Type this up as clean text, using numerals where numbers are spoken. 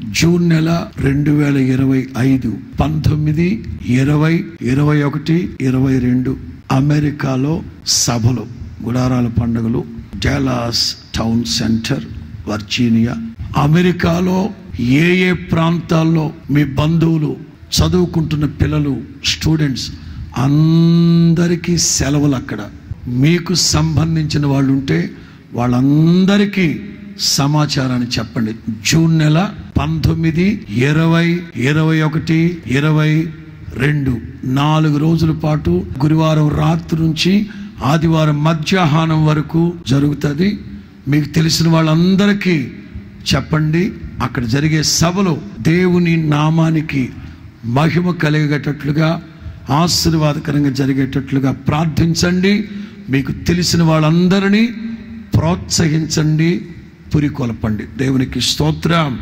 June నెల 2025 19, 20, 21, 22 అమెరికాలో సభలు, గుడారాల పండుగలు, డాలస్ టౌన్ సెంటర్, వర్జీనియా. అమెరికాలో ఏ ఏ ప్రాంతాల్లో మీ బంధువులు, చదువుకుంటున్న పిల్లలు, స్టూడెంట్స్ అందరికీ సెలవులు. అక్కడ మీకు సంబంధించిన వాళ్ళు ఉంటే వాళ్ళందరికీ సమాచారాన్ని చెప్పండి. జూన్ నెల 19, 20, 21, 22 4 రోజుల పాటు గురువారం రాత్రి నుంచి ఆదివారం మధ్యాహ్నం వరకు జరుగుతుంది. మీకు తెలిసిన వాళ్ళందరికీ చెప్పండి. అక్కడ జరిగే సభలో దేవుని నామానికి మహిమ కలిగేటట్లుగా, ఆశీర్వాదకరంగా జరిగేటట్లుగా ప్రార్థించండి. మీకు తెలిసిన వాళ్ళందరినీ ప్రోత్సహించండి, పురికొల్పండి. దేవునికి స్తోత్రం.